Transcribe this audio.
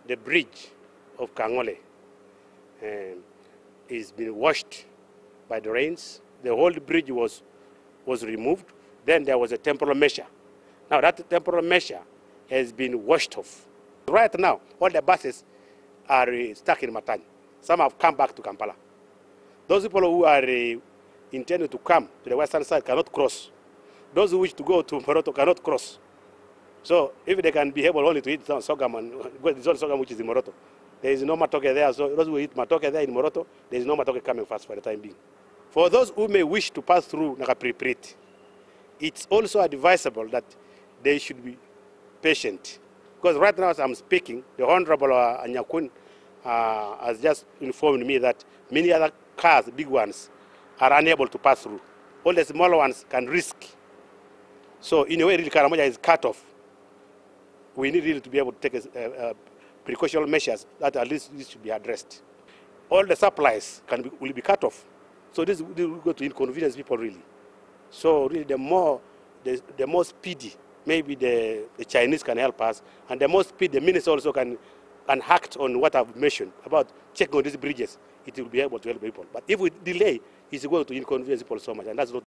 the bridge of Kangole is being washed by the rains. The whole bridge was removed. Then there was a temporary measure. Now that temporary measure has been washed off. Right now, all the buses are stuck in Matany. Some have come back to Kampala. Those people who are intending to come to the western side cannot cross. Those who wish to go to Moroto cannot cross. So if they can be able only to eat sorghum and go to the zone sorghum which is in Moroto, there is no matoke there. So those who eat matoke there in Moroto, there is no matoke coming fast for the time being. For those who may wish to pass through Nakapiripiriti, it's also advisable that they should be patient. Because right now as I'm speaking, the Honorable Anyakun has just informed me that many other cars, big ones, are unable to pass through. All the smaller ones can risk. So in a way, really, Karamoja is cut off. We need really to be able to take precautionary measures that at least this should be addressed. All the supplies will be cut off. So this will go to inconvenience people really. So really the more speedy, maybe the Chinese can help us, and the more speed the minister also can act on what I've mentioned about checking on these bridges. It will be able to help people. But if we delay, it's going to inconvenience people so much, and that's not